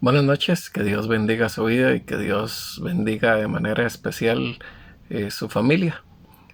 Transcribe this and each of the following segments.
Buenas noches, que Dios bendiga su vida y que Dios bendiga de manera especial su familia,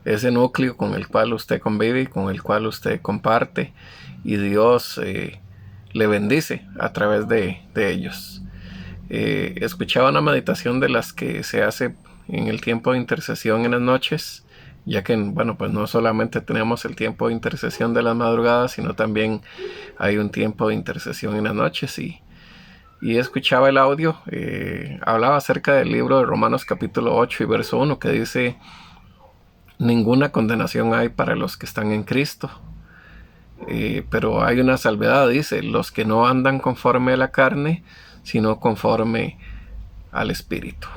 ese núcleo con el cual usted convive y con el cual usted comparte, y Dios le bendice a través de ellos. Escuchaba una meditación de las que se hace en el tiempo de intercesión en las noches, ya que, bueno, pues no solamente tenemos el tiempo de intercesión de las madrugadas, sino también hay un tiempo de intercesión en las noches, y escuchaba el audio. Hablaba acerca del libro de Romanos capítulo 8 y verso 1, que dice: ninguna condenación hay para los que están en Cristo, pero hay una salvedad, dice: los que no andan conforme a la carne, sino conforme al Espíritu.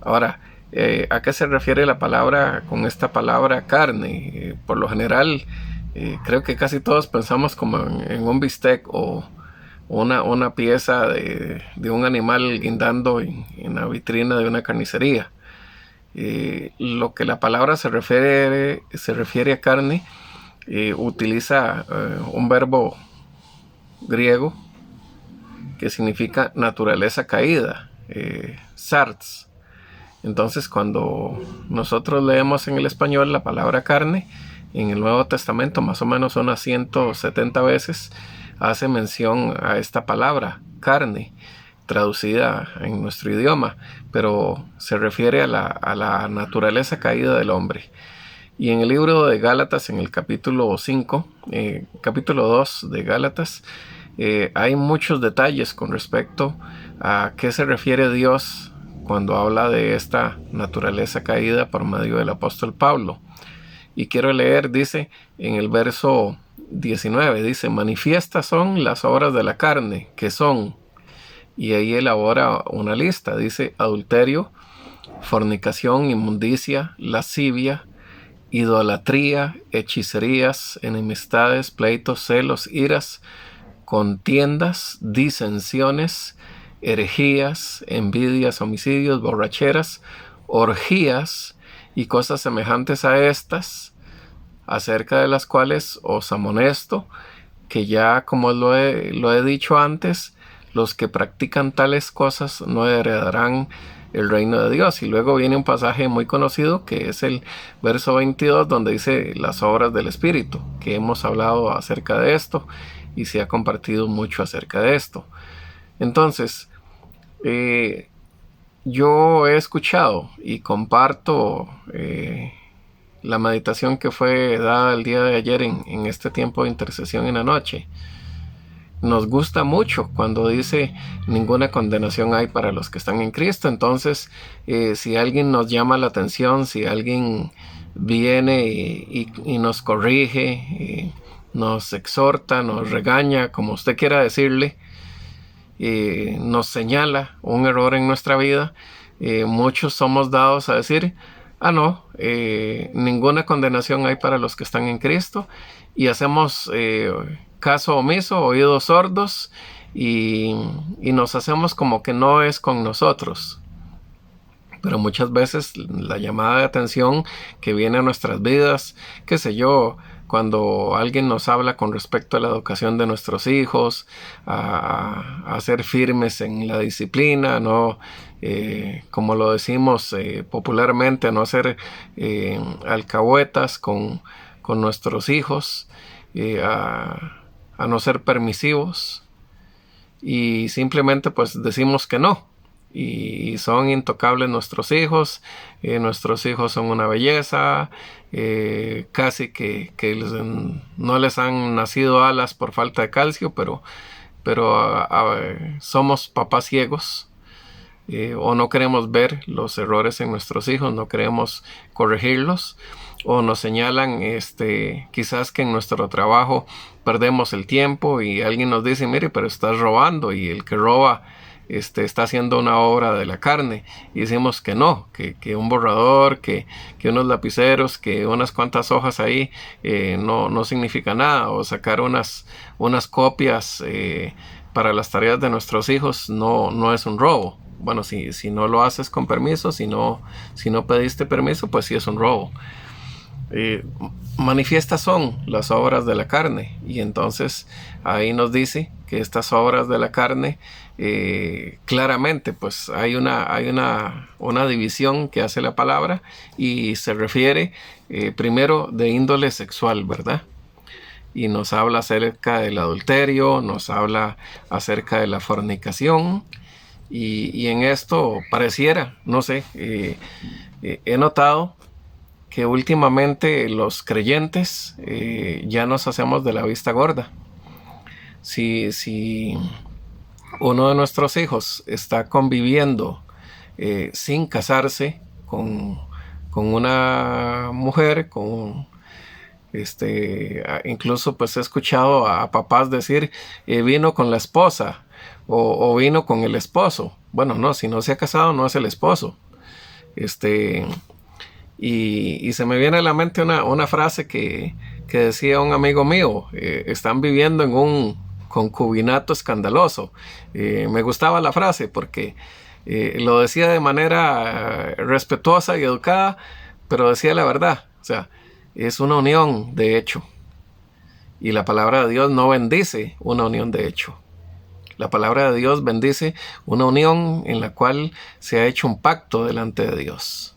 Ahora, ¿a qué se refiere la palabra con esta palabra carne? Por lo general, creo que casi todos pensamos como en un bistec o una pieza de un animal guindando en la vitrina de una carnicería. Lo que la palabra se refiere a carne, utiliza un verbo griego que significa naturaleza caída, sarx. Entonces, cuando nosotros leemos en el español la palabra carne, en el Nuevo Testamento más o menos unas 170 veces hace mención a esta palabra, carne, traducida en nuestro idioma, pero se refiere a la naturaleza caída del hombre. Y en el libro de Gálatas, en el capítulo 5, capítulo 2 de Gálatas, hay muchos detalles con respecto a qué se refiere Dios cuando habla de esta naturaleza caída por medio del apóstol Pablo. Y quiero leer, dice, en el verso 19, dice: manifiestas son las obras de la carne, que son, y ahí elabora una lista, dice: adulterio, fornicación, inmundicia, lascivia, idolatría, hechicerías, enemistades, pleitos, celos, iras, contiendas, disensiones, herejías, envidias, homicidios, borracheras, orgías y cosas semejantes a estas, acerca de las cuales os amonesto, que ya como lo he dicho antes, los que practican tales cosas no heredarán el reino de Dios. Y luego viene un pasaje muy conocido, que es el verso 22, donde dice las obras del Espíritu, que hemos hablado acerca de esto y se ha compartido mucho acerca de esto. Entonces, yo he escuchado y comparto la meditación que fue dada el día de ayer en este tiempo de intercesión en la noche. Nos gusta mucho cuando dice: ninguna condenación hay para los que están en Cristo. Entonces, si alguien nos llama la atención, si alguien viene y nos corrige, nos exhorta, nos regaña, como usted quiera decirle, nos señala un error en nuestra vida, muchos somos dados a decir: no, ninguna condenación hay para los que están en Cristo, y hacemos caso omiso, oídos sordos, y nos hacemos como que no es con nosotros. Pero muchas veces la llamada de atención que viene a nuestras vidas, qué sé yo, cuando alguien nos habla con respecto a la educación de nuestros hijos, a ser firmes en la disciplina, no, como lo decimos popularmente, a no ser alcahuetas con nuestros hijos, a no ser permisivos, y simplemente pues decimos que no. Y son intocables nuestros hijos son una belleza, casi que no les han nacido alas por falta de calcio, pero somos papás ciegos, o no queremos ver los errores en nuestros hijos, no queremos corregirlos, o nos señalan quizás que en nuestro trabajo perdemos el tiempo y alguien nos dice: mire, pero estás robando, y el que roba está haciendo una obra de la carne, y decimos que no, que un borrador, que unos lapiceros, que unas cuantas hojas ahí no significa nada, o sacar unas copias para las tareas de nuestros hijos no es un robo. Bueno, si no lo haces con permiso, si no pediste permiso, pues sí es un robo. manifiestas son las obras de la carne. Y entonces ahí nos dice que estas obras de la carne, claramente pues hay una división que hace la palabra, y se refiere primero de índole sexual, ¿verdad? Y nos habla acerca del adulterio, nos habla acerca de la fornicación, y en esto pareciera, no sé, he notado que últimamente los creyentes ya nos hacemos de la vista gorda. Si uno de nuestros hijos está conviviendo sin casarse con una mujer, incluso pues he escuchado a papás decir vino con la esposa o vino con el esposo. Bueno, no, si no se ha casado no es el esposo. Y se me viene a la mente una frase que decía un amigo mío: están viviendo en un concubinato escandaloso. Me gustaba la frase porque lo decía de manera respetuosa y educada, pero decía la verdad. O sea, es una unión de hecho. Y la palabra de Dios no bendice una unión de hecho. La palabra de Dios bendice una unión en la cual se ha hecho un pacto delante de Dios.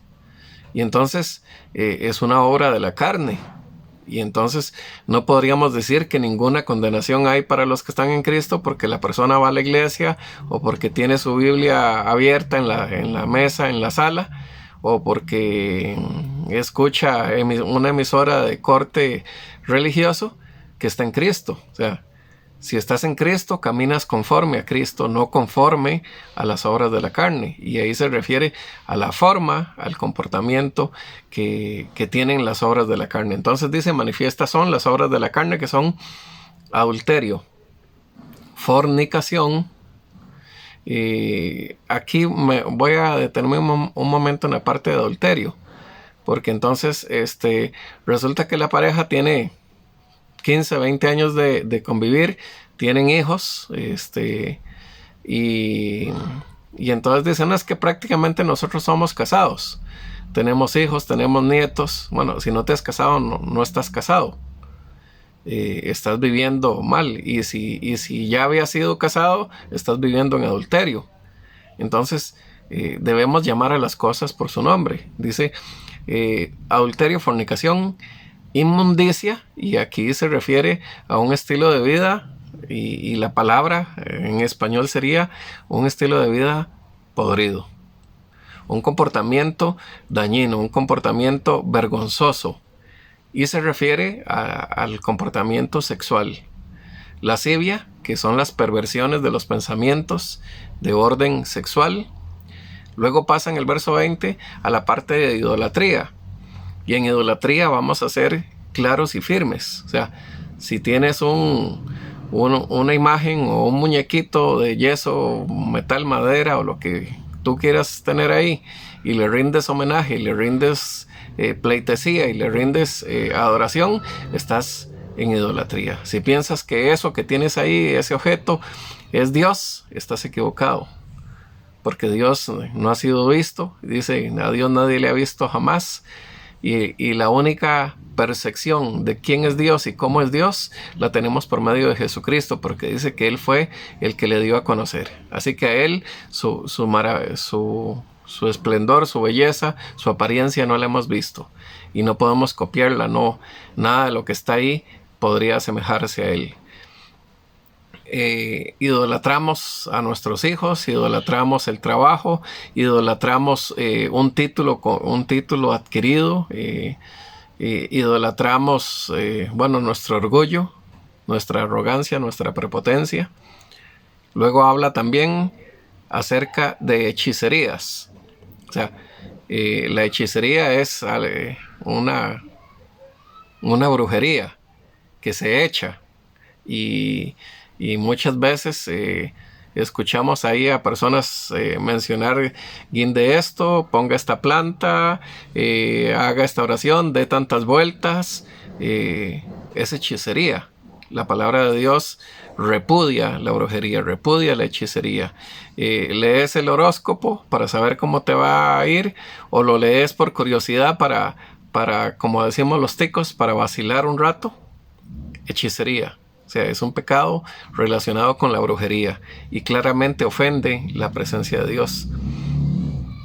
Y entonces es una obra de la carne. Y entonces no podríamos decir que ninguna condenación hay para los que están en Cristo porque la persona va a la iglesia, o porque tiene su Biblia abierta en la mesa, en la sala, o porque escucha una emisora de corte religioso, que está en Cristo. O sea, si estás en Cristo, caminas conforme a Cristo, no conforme a las obras de la carne. Y ahí se refiere a la forma, al comportamiento que tienen las obras de la carne. Entonces dice, manifiestas son las obras de la carne, que son adulterio, fornicación. Aquí me voy a detenerme un momento en la parte de adulterio, porque entonces resulta que la pareja tiene 15, 20 años de convivir, tienen hijos, y entonces dicen, es que prácticamente nosotros somos casados, tenemos hijos, tenemos nietos. Bueno, si no te has casado, no estás casado, estás viviendo mal, y si ya habías sido casado, estás viviendo en adulterio. Entonces debemos llamar a las cosas por su nombre. Dice adulterio, fornicación, inmundicia, y aquí se refiere a un estilo de vida, y la palabra en español sería un estilo de vida podrido, un comportamiento dañino, un comportamiento vergonzoso, y se refiere al comportamiento sexual. Lascivia, que son las perversiones de los pensamientos de orden sexual. Luego pasa en el verso 20 a la parte de idolatría. Y en idolatría vamos a ser claros y firmes. O sea, si tienes una imagen o un muñequito de yeso, metal, madera o lo que tú quieras tener ahí, y le rindes homenaje, y le rindes pleitesía, y le rindes adoración, estás en idolatría. Si piensas que eso que tienes ahí, ese objeto, es Dios, estás equivocado. Porque Dios no ha sido visto. Dice, a Dios nadie le ha visto jamás. Y la única percepción de quién es Dios y cómo es Dios la tenemos por medio de Jesucristo, porque dice que Él fue el que le dio a conocer. Así que a Él su esplendor, su belleza, su apariencia no la hemos visto, y no podemos copiarla. No, nada de lo que está ahí podría asemejarse a Él. Idolatramos a nuestros hijos, idolatramos el trabajo, idolatramos un título adquirido, idolatramos nuestro orgullo, nuestra arrogancia, nuestra prepotencia. Luego habla también acerca de hechicerías. O sea, la hechicería es una brujería que se echa, y muchas veces escuchamos ahí a personas mencionar: guinde esto, ponga esta planta, haga esta oración, dé tantas vueltas. Es hechicería. La palabra de Dios repudia la brujería, repudia la hechicería. ¿Lees el horóscopo para saber cómo te va a ir, o lo lees por curiosidad para para, como decimos los ticos, para vacilar un rato, hechicería. O sea, es un pecado relacionado con la brujería y claramente ofende la presencia de Dios.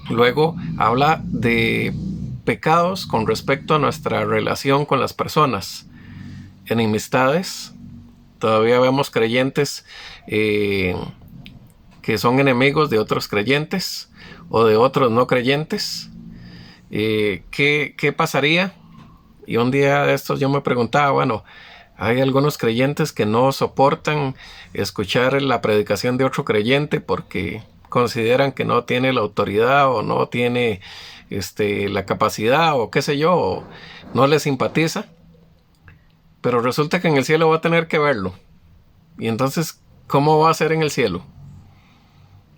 Luego habla de pecados con respecto a nuestra relación con las personas. Enemistades. Todavía vemos creyentes que son enemigos de otros creyentes o de otros no creyentes. ¿Qué pasaría? Y un día de estos yo me preguntaba, bueno, hay algunos creyentes que no soportan escuchar la predicación de otro creyente porque consideran que no tiene la autoridad o no tiene la capacidad o qué sé yo, o no les simpatiza. Pero resulta que en el cielo va a tener que verlo. Y entonces, ¿cómo va a ser en el cielo?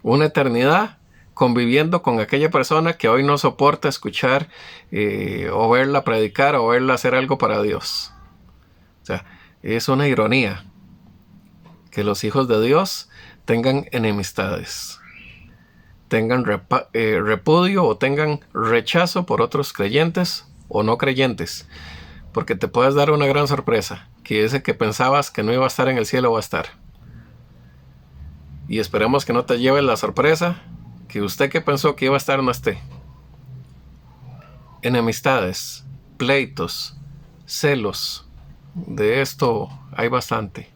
Una eternidad conviviendo con aquella persona que hoy no soporta escuchar o verla predicar o verla hacer algo para Dios. O sea, es una ironía que los hijos de Dios tengan enemistades, tengan repudio o tengan rechazo por otros creyentes o no creyentes, porque te puedes dar una gran sorpresa, que ese que pensabas que no iba a estar en el cielo va a estar. Y esperemos que no te lleves la sorpresa que usted que pensó que iba a estar no esté. Enemistades, pleitos, celos. De esto hay bastante,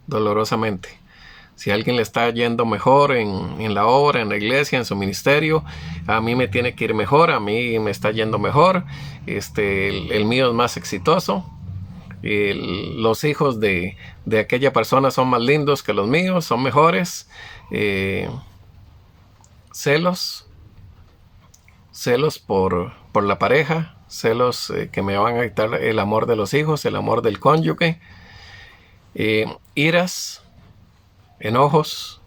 dolorosamente. Si a alguien le está yendo mejor en la obra, en la iglesia, en su ministerio, a mí me tiene que ir mejor, a mí me está yendo mejor, el mío es más exitoso, los hijos de aquella persona son más lindos que los míos, son mejores. Celos por la pareja, celos que me van a quitar el amor de los hijos, el amor del cónyuge, iras, enojos,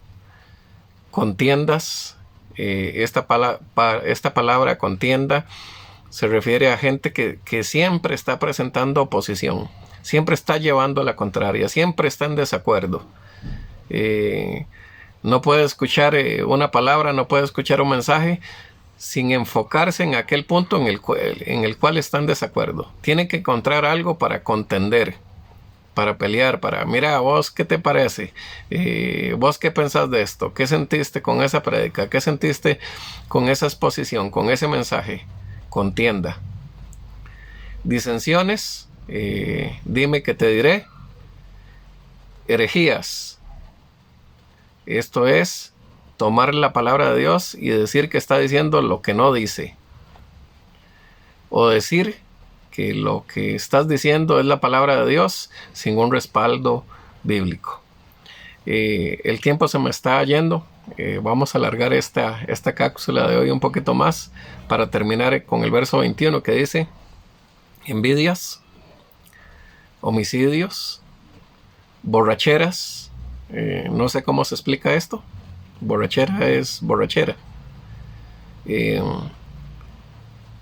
contiendas. Esta palabra contienda se refiere a gente que siempre está presentando oposición, siempre está llevando a la contraria, siempre está en desacuerdo. No puede escuchar una palabra, no puede escuchar un mensaje sin enfocarse en aquel punto en el cual está en desacuerdo. Tiene que encontrar algo para contender, para pelear, mira, vos qué te parece, vos qué pensás de esto, qué sentiste con esa prédica, qué sentiste con esa exposición, con ese mensaje. Contienda. Disensiones, dime que te diré. Herejías. Esto es tomar la palabra de Dios y decir que está diciendo lo que no dice. O decir que lo que estás diciendo es la palabra de Dios sin un respaldo bíblico. El tiempo se me está yendo. Vamos a alargar esta cápsula de hoy un poquito más para terminar con el verso 21 que dice: envidias, homicidios, borracheras. No sé cómo se explica esto. Borrachera es borrachera.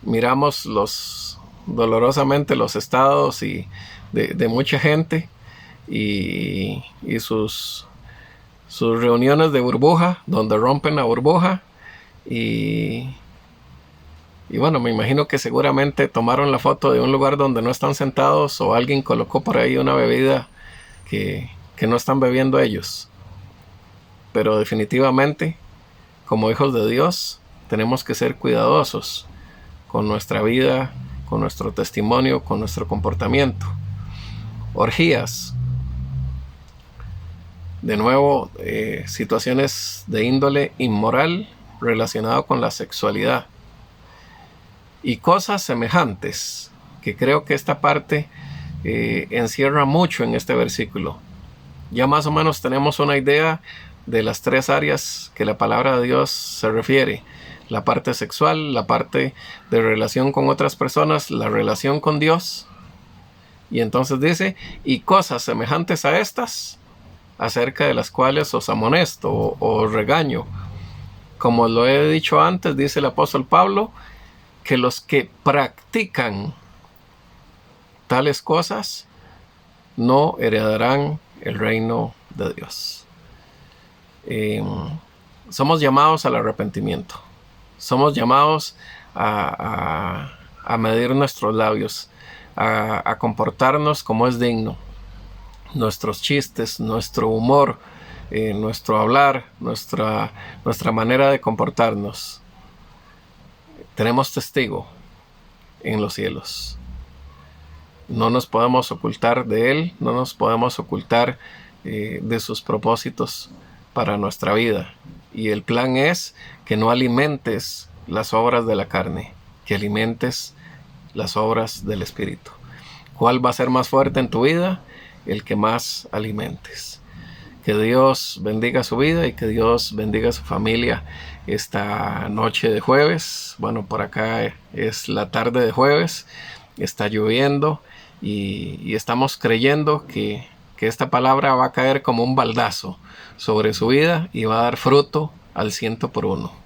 Miramos dolorosamente los estados de mucha gente y sus reuniones de burbuja, donde rompen la burbuja y bueno, me imagino que seguramente tomaron la foto de un lugar donde no están sentados o alguien colocó por ahí una bebida que no están bebiendo ellos. Pero definitivamente, como hijos de Dios, tenemos que ser cuidadosos con nuestra vida, con nuestro testimonio, con nuestro comportamiento. Orgías. De nuevo, situaciones de índole inmoral relacionado con la sexualidad. Y cosas semejantes, que creo que esta parte encierra mucho en este versículo. Ya más o menos tenemos una idea de las tres áreas que la palabra de Dios se refiere: la parte sexual, la parte de relación con otras personas, la relación con Dios. Y entonces dice: y cosas semejantes a estas, acerca de las cuales os amonesto o regaño. Como lo he dicho antes, dice el apóstol Pablo, que los que practican tales cosas no heredarán el reino de Dios. Somos llamados al arrepentimiento. Somos llamados a a medir nuestros labios, a comportarnos como es digno. Nuestros chistes, nuestro humor, nuestro hablar, nuestra manera de comportarnos. Tenemos testigo en los cielos. No nos podemos ocultar de Él, no nos podemos ocultar de sus propósitos para nuestra vida. Y el plan es que no alimentes las obras de la carne, que alimentes las obras del Espíritu. ¿Cuál va a ser más fuerte en tu vida? El que más alimentes. Que Dios bendiga su vida y que Dios bendiga su familia esta noche de jueves. Bueno, por acá es la tarde de jueves, está lloviendo y estamos creyendo que esta palabra va a caer como un baldazo sobre su vida y va a dar fruto al 100 por 1.